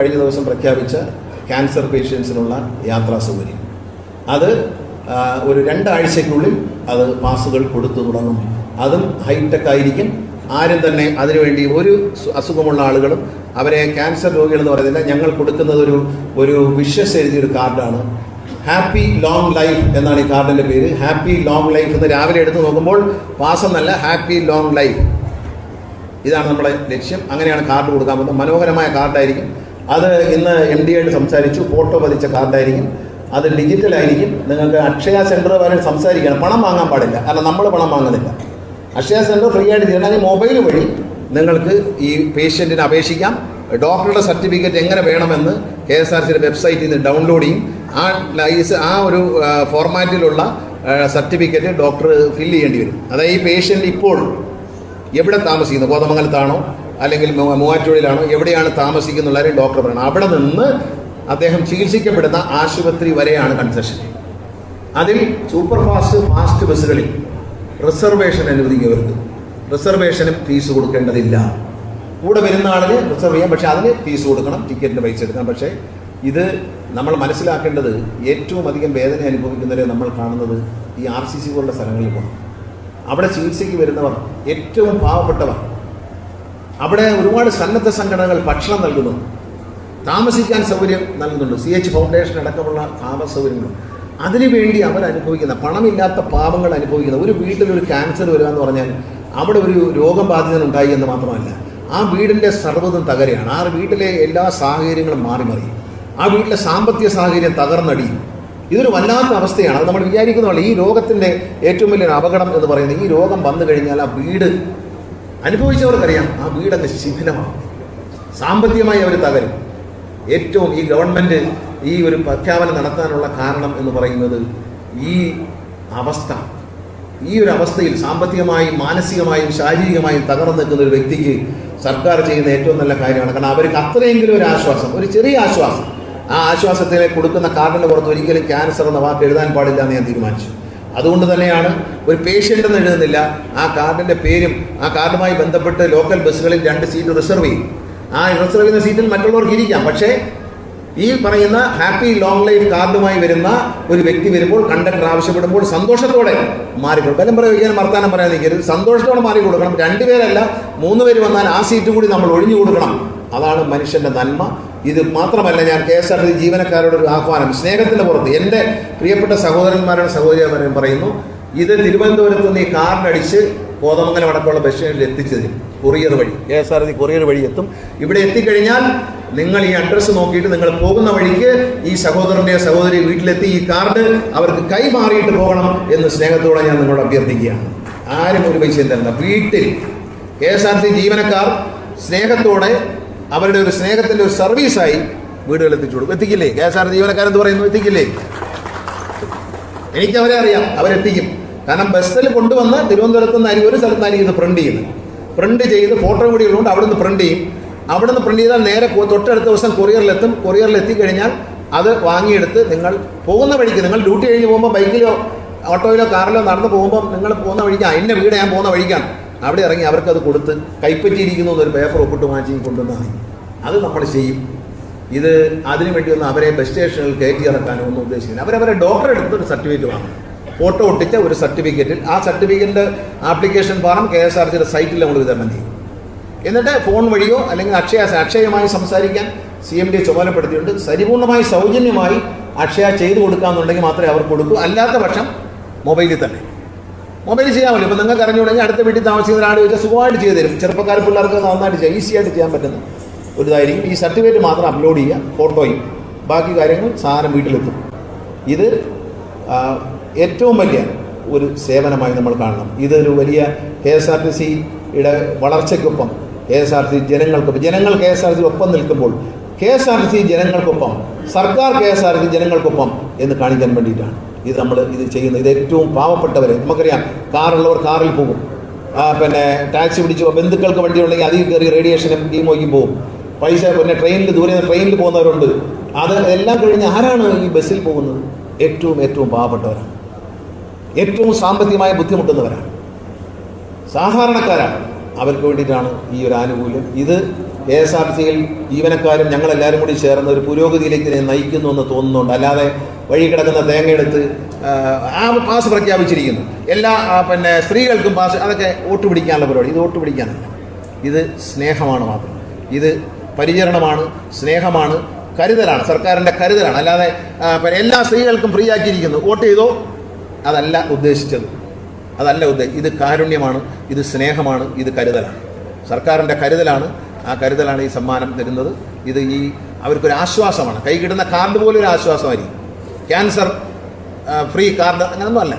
കഴിഞ്ഞ ദിവസം പ്രഖ്യാപിച്ച ക്യാൻസർ പേഷ്യൻസിനുള്ള യാത്രാ സൗകര്യം അത് ഒരു 2 ആഴ്ചയ്ക്കുള്ളിൽ അത് പാസുകൾ കൊടുത്തു തുടങ്ങും. അതും ഹൈടെക് ആയിരിക്കും. ആരും തന്നെ അതിനുവേണ്ടി ഒരു അസുഖമുള്ള ആളുകളും അവരെ ക്യാൻസർ രോഗികളെന്ന് പറയുന്നില്ല. ഞങ്ങൾ കൊടുക്കുന്നത് ഒരു വിഷസ് എഴുതിയൊരു കാർഡാണ്. ഹാപ്പി ലോങ് ലൈഫ് എന്നാണ് ഈ കാർഡിൻ്റെ പേര്. ഹാപ്പി ലോങ് ലൈഫ് എന്ന് രാവിലെ എടുത്ത് നോക്കുമ്പോൾ പാസെന്നല്ല, ഹാപ്പി ലോങ് ലൈഫ്. ഇതാണ് നമ്മുടെ ലക്ഷ്യം. അങ്ങനെയാണ് കാർഡ് കൊടുക്കാൻ പോകുന്നത്. മനോഹരമായ കാർഡായിരിക്കും. അത് ഇന്ന് MD ആയിട്ട് സംസാരിച്ചു. ഫോട്ടോ പതിച്ച കാർഡായിരിക്കും. അത് ഡിജിറ്റലായിരിക്കും. നിങ്ങൾക്ക് അക്ഷയ സെൻറ്റർ വരെ സംസാരിക്കണം. പണം വാങ്ങാൻ പാടില്ല, കാരണം നമ്മൾ പണം വാങ്ങുന്നില്ല. അക്ഷയ സെൻറ്റർ ഫ്രീ ആയിട്ട് ചെയ്യണം. മൊബൈൽ വഴി നിങ്ങൾക്ക് ഈ പേഷ്യൻറ്റിന് അപേക്ഷിക്കാം. ഡോക്ടറുടെ സർട്ടിഫിക്കറ്റ് എങ്ങനെ വേണമെന്ന് KSRTCയുടെ വെബ്സൈറ്റിൽ നിന്ന് ഡൗൺലോഡ് ചെയ്യും. ആ ഒരു ഫോർമാറ്റിലുള്ള സർട്ടിഫിക്കറ്റ് ഡോക്ടർ ഫില്ല് ചെയ്യേണ്ടി വരും. അതായത് ഈ പേഷ്യൻ്റ് ഇപ്പോൾ എവിടെ താമസിക്കുന്നു, കോതമംഗലത്താണോ അല്ലെങ്കിൽ മൂവാറ്റുപുഴയിലാണോ, എവിടെയാണ് താമസിക്കുന്നുള്ളവരെ ഡോക്ടർ പറയണം. അവിടെ നിന്ന് അദ്ദേഹം ചികിത്സിക്കപ്പെടുന്ന ആശുപത്രി വരെയാണ് കൺസെഷൻ. അതിൽ സൂപ്പർ ഫാസ്റ്റ് ബസ്സുകളിൽ റിസർവേഷൻ അനുവദിക്കുന്നവർക്ക് റിസർവേഷനും ഫീസ് കൊടുക്കേണ്ടതില്ല. കൂടെ വരുന്ന ആളിന് റിസർവ് ചെയ്യാം, പക്ഷേ അതിന് ഫീസ് കൊടുക്കണം, ടിക്കറ്റിന് പൈസ എടുക്കണം. പക്ഷേ ഇത് നമ്മൾ മനസ്സിലാക്കേണ്ടത്, ഏറ്റവും അധികം വേദന അനുഭവിക്കുന്നവരെ നമ്മൾ കാണുന്നത് ഈ RCC പോലുള്ള സ്ഥലങ്ങളിൽ പോകണം. അവിടെ ചികിത്സയ്ക്ക് വരുന്നവർ ഏറ്റവും പാവപ്പെട്ടവർ. അവിടെ ഒരുപാട് സന്നദ്ധ സംഘടനകൾ ഭക്ഷണം നൽകുന്നു, താമസിക്കാൻ സൗകര്യം നൽകുന്നുണ്ട്. CH ഫൗണ്ടേഷൻ അടക്കമുള്ള താമസ സൗകര്യങ്ങൾ. അതിനുവേണ്ടി അവർ അനുഭവിക്കുന്ന, പണമില്ലാത്ത പാവങ്ങൾ അനുഭവിക്കുന്ന, ഒരു വീട്ടിലൊരു ക്യാൻസർ വരിക എന്ന് പറഞ്ഞാൽ അവിടെ ഒരു രോഗം ബാധിതനുണ്ടായി എന്ന് മാത്രമല്ല, ആ വീടിൻ്റെ സർവ്വതും തകരെയാണ്. ആ വീട്ടിലെ എല്ലാ സാഹചര്യങ്ങളും മാറി മറിയും. ആ വീട്ടിലെ സാമ്പത്തിക സാഹചര്യം തകർന്നടിയും. ഇതൊരു വല്ലാത്ത അവസ്ഥയാണ്. അത് നമ്മൾ വിചാരിക്കുന്നതല്ല. ഈ രോഗത്തിൻ്റെ ഏറ്റവും വലിയൊരു അപകടം എന്ന് പറയുന്നത്, ഈ രോഗം വന്നു കഴിഞ്ഞാൽ ആ വീട് അനുഭവിച്ചവർക്കറിയാം, ആ വീടങ്ങ് ശിഥിലമാണ്. സാമ്പത്തികമായി അവർ തകരും. ഏറ്റവും ഈ ഗവൺമെൻറ് ഈ ഒരു പ്രഖ്യാപനം നടത്താനുള്ള കാരണം എന്ന് പറയുന്നത് ഈ അവസ്ഥ, ഈ ഒരു അവസ്ഥയിൽ സാമ്പത്തികമായും മാനസികമായും ശാരീരികമായും തകർന്നു നിൽക്കുന്ന ഒരു വ്യക്തിക്ക് സർക്കാർ ചെയ്യുന്ന ഏറ്റവും നല്ല കാര്യമാണ്. കാരണം അവർക്ക് അത്രയെങ്കിലും ഒരു ആശ്വാസം, ഒരു ചെറിയ ആശ്വാസം, ആ ആശ്വാസത്തിനെ കൊടുക്കുന്ന കാർഡിന് പുറത്ത് ഒരിക്കലും ക്യാൻസർ എന്ന വാക്ക് എഴുതാൻ പാടില്ല എന്ന് ഞാൻ തീരുമാനിച്ചു. അതുകൊണ്ട് തന്നെയാണ് ഒരു പേഷ്യൻ്റ് എന്ന് എഴുതുന്നില്ല, ആ കാർഡിൻ്റെ പേരും ആ കാർഡുമായി ബന്ധപ്പെട്ട് ലോക്കൽ ബസ്സുകളിൽ 2 സീറ്റ് റിസർവ് ചെയ്യും. ആ റിസർവ് ചെയ്യുന്ന സീറ്റിൽ മറ്റുള്ളവർക്ക് ഇരിക്കാം. പക്ഷേ ഈ പറയുന്ന ഹാപ്പി ലോങ് ലൈഫ് കാർഡുമായി വരുന്ന ഒരു വ്യക്തി വരുമ്പോൾ, കണ്ടക്ടർ ആവശ്യപ്പെടുമ്പോൾ സന്തോഷത്തോടെ മാറിക്കൊടുക്കും. ബലം പ്രയോഗിക്കാൻ വർത്താനം പറയാൻ നിൽക്കരുത്. സന്തോഷത്തോടെ മാറി കൊടുക്കണം. 2 പേരല്ല 3 പേര് വന്നാൽ ആ സീറ്റ് കൂടി നമ്മൾ ഒഴിഞ്ഞു കൊടുക്കണം. അതാണ് മനുഷ്യൻ്റെ നന്മ. ഇത് മാത്രമല്ല, ഞാൻ KSRTC ജീവനക്കാരോടൊരു ആഹ്വാനം, സ്നേഹത്തിൻ്റെ പുറത്ത് എൻ്റെ പ്രിയപ്പെട്ട സഹോദരന്മാരുടെ സഹോദരിമാരും പറയുന്നു, ഇത് തിരുവനന്തപുരത്ത് നിന്ന് ഈ കാർഡടിച്ച് കോതമംഗലം അടക്കമുള്ള ബസ് സ്റ്റേഷനിൽ എത്തിച്ചതിന് കൊറിയർ വഴി, KSRTC കൊറിയർ വഴി എത്തും. ഇവിടെ എത്തിക്കഴിഞ്ഞാൽ നിങ്ങൾ ഈ അഡ്രസ്സ് നോക്കിയിട്ട് നിങ്ങൾ പോകുന്ന വഴിക്ക് ഈ സഹോദരൻ്റെ സഹോദരി വീട്ടിലെത്തി ഈ കാർഡ് അവർക്ക് കൈമാറിയിട്ട് പോകണം എന്ന് സ്നേഹത്തോടെ ഞാൻ നിങ്ങളോട് അഭ്യർത്ഥിക്കുകയാണ്. ആരും ഒരു പൈസയും തരുന്ന വീട്ടിൽ KSRTC ജീവനക്കാർ സ്നേഹത്തോടെ അവരുടെ ഒരു സ്നേഹത്തിൻ്റെ ഒരു സർവീസായി വീടുകൾ എത്തിച്ചു കൊടുക്കും. എത്തിക്കില്ലേ? KSRTC ജീവനക്കാരെന്ത് പറയുന്നു? എത്തിക്കില്ലേ? എനിക്കവരെ അറിയാം, അവരെത്തിക്കും. കാരണം ബസ്സിൽ കൊണ്ടുവന്ന് തിരുവനന്തപുരത്ത് നിന്ന് ഒരു സ്ഥലത്തായിരിക്കും ഇത് പ്രിന്റ് ചെയ്ത് ഫോട്ടോ കൂടി ഉള്ളതുകൊണ്ട് അവിടെ നിന്ന് പ്രിന്റ് ചെയ്യും. അവിടെ നിന്ന് പ്രിന്റ് ചെയ്താൽ നേരെ തൊട്ടടുത്ത ദിവസം കൊറിയറിലെത്തും. കൊറിയറിൽ എത്തിക്കഴിഞ്ഞാൽ അത് വാങ്ങിയെടുത്ത് നിങ്ങൾ പോകുന്ന വഴിക്ക്, നിങ്ങൾ ഡ്യൂട്ടി കഴിഞ്ഞ് പോകുമ്പോൾ ബൈക്കിലോ ഓട്ടോയിലോ കാറിലോ നടന്ന് പോകുമ്പോൾ നിങ്ങൾ പോകുന്ന വഴിക്ക്, എൻ്റെ വീട് ഞാൻ പോകുന്ന വഴിക്കാണ്, അവിടെ ഇറങ്ങി അവർക്കത് കൊടുത്ത് കൈപ്പറ്റിയിരിക്കുന്നു എന്നൊരു പേപ്പർ ഒപ്പിട്ട് വാങ്ങിച്ച് കൊണ്ടുവന്നാൽ അത് നമ്മൾ ചെയ്യും. ഇത് അതിനുവേണ്ടി ഒന്നും അവരെ ബസ് സ്റ്റേഷനിൽ കയറ്റി ഇറക്കാനോ ഒന്നും ഉദ്ദേശിക്കുന്നത്. അവരവരെ ഡോക്ടറെ എടുത്തൊരു സർട്ടിഫിക്കറ്റ് വാങ്ങും, ഫോട്ടോ ഒട്ടിച്ച ഒരു സർട്ടിഫിക്കറ്റിൽ. ആ സർട്ടിഫിക്കറ്റിൻ്റെ ആപ്ലിക്കേഷൻ ഫോം KSRTCയുടെ സൈറ്റിൽ നമ്മൾ വിതരണം ചെയ്യും. എന്നിട്ട് ഫോൺ വഴിയോ അല്ലെങ്കിൽ അക്ഷയമായി സംസാരിക്കാൻ CMD ചുമതലപ്പെടുത്തിയിട്ടുണ്ട്. പരിപൂർണമായി സൗജന്യമായി അക്ഷയ ചെയ്തു കൊടുക്കാമെന്നുണ്ടെങ്കിൽ മാത്രമേ അവർ കൊടുക്കൂ. അല്ലാത്ത പക്ഷം മൊബൈലിൽ തന്നെ ചെയ്യാമല്ലോ. ഇപ്പോൾ നിങ്ങൾക്ക് അറിഞ്ഞുകൊണ്ടെങ്കിൽ അടുത്ത വീട്ടിൽ താമസിക്കുന്ന ഒരാൾ ചോദിച്ചാൽ സുഖമായിട്ട് ചെയ്തു തരും. ചെറുപ്പക്കാർ പിള്ളേർക്ക് നന്നായിട്ട് ഈസിയായിട്ട് ചെയ്യാൻ പറ്റുന്ന ഒരു ഇതായിരിക്കും. ഈ സർട്ടിഫിക്കറ്റ് മാത്രം അപ്ലോഡ് ചെയ്യുക, ഫോട്ടോയും ബാക്കി കാര്യങ്ങൾ സാധനം വീട്ടിലെത്തും. ഇത് ഏറ്റവും വലിയ ഒരു സേവനമായി നമ്മൾ കാണണം. ഇതൊരു വലിയ KSRTCയുടെ വളർച്ചയ്ക്കൊപ്പം KSRTC ജനങ്ങൾക്കൊപ്പം, ജനങ്ങൾ KSRTC ഒപ്പം നിൽക്കുമ്പോൾ KSRTC ജനങ്ങൾക്കൊപ്പം, സർക്കാർ KSRTC ജനങ്ങൾക്കൊപ്പം എന്ന് കാണിക്കാൻ വേണ്ടിയിട്ടാണ് ഇത് ചെയ്യുന്നത്. ഇത് ഏറ്റവും പാവപ്പെട്ടവരെ, നമുക്കറിയാം, കാറുള്ളവർ കാറിൽ പോകും, പിന്നെ ടാക്സി പിടിച്ച് ബന്ധുക്കൾക്ക് വണ്ടി ഉണ്ടെങ്കിൽ അതിൽ കയറി റേഡിയേഷനും കീമോയ്ക്കും പോകും. പൈസ പിന്നെ ട്രെയിനിൽ പോകുന്നവരുണ്ട്. അത് എല്ലാം കഴിഞ്ഞ് ആരാണ് ഈ ബസ്സിൽ പോകുന്നത്? ഏറ്റവും പാവപ്പെട്ടവരാണ്, ഏറ്റവും സാമ്പത്തികമായി ബുദ്ധിമുട്ടുന്നവരാണ്, സാധാരണക്കാരാണ്. അവർക്ക് വേണ്ടിയിട്ടാണ് ഈ ഒരു ആനുകൂല്യം. ഇത് KSRTC-യിൽ ജീവനക്കാരും ഞങ്ങളെല്ലാവരും കൂടി ചേർന്ന് ഒരു പുരോഗതിയിലേക്ക് ഇതിനെ നയിക്കുന്നു എന്ന് തോന്നുന്നുണ്ട്. അല്ലാതെ വഴി കിടക്കുന്ന തേങ്ങയെടുത്ത് ആ പാസ് പ്രഖ്യാപിച്ചിരിക്കുന്നു. എല്ലാ പിന്നെ സ്ത്രീകൾക്കും പാസ്, അതൊക്കെ വോട്ട് പിടിക്കാനുള്ള പരിപാടി. ഇത് വോട്ട് പിടിക്കാനല്ല, ഇത് സ്നേഹമാണ് മാത്രം. ഇത് പരിചരണമാണ്, സ്നേഹമാണ്, കരുതലാണ്, സർക്കാരിൻ്റെ കരുതലാണ്. അല്ലാതെ എല്ലാ സ്ത്രീകൾക്കും ഫ്രീ ആക്കിയിരിക്കുന്നു, വോട്ട് ചെയ്തോ, അതല്ല ഉദ്ദേശിച്ചത്, അതല്ല ഇത് കാരുണ്യമാണ്, ഇത് സ്നേഹമാണ്, ഇത് കരുതലാണ്, സർക്കാരിൻ്റെ കരുതലാണ്. ആ കരുതലാണ് ഈ സമ്മാനം തരുന്നത്. ഇത് അവർക്കൊരു ആശ്വാസമാണ്. കൈ കിട്ടുന്ന കാർഡ് പോലെ ഒരു ആശ്വാസമായിരിക്കും. ക്യാൻസർ ഫ്രീ കാർഡ് അങ്ങനൊന്നും അല്ല.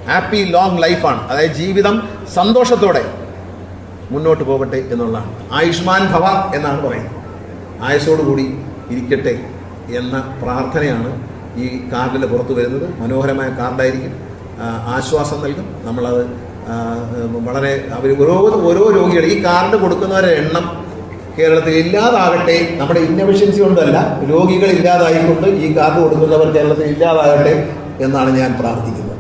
ഹാപ്പി ലോങ് ലൈഫാണ്. അതായത് ജീവിതം സന്തോഷത്തോടെ മുന്നോട്ട് പോകട്ടെ എന്നുള്ളതാണ്. ആയുഷ്മാൻ ഭവ എന്നാണ് പറയുന്നത്. ആയുസ്സോടുകൂടി ഇരിക്കട്ടെ എന്ന പ്രാർത്ഥനയാണ് ഈ കാർഡിൽ പുറത്തു വരുന്നത്. മനോഹരമായ കാർഡായിരിക്കും, ആശ്വാസം നൽകും. നമ്മളത് വളരെ ഓരോ രോഗികൾ ഈ കാർഡ് കൊടുക്കുന്നവരുടെ എണ്ണം കേരളത്തിൽ ഇല്ലാതാകട്ടെ. നമ്മുടെ ഇന്നഫിഷ്യൻസി കൊണ്ടല്ല, രോഗികൾ ഇല്ലാതായിക്കൊണ്ട് ഈ കാർഡ് കൊടുക്കുന്നവർ കേരളത്തിൽ ഇല്ലാതാകട്ടെ എന്നാണ് ഞാൻ പ്രാർത്ഥിക്കുന്നത്.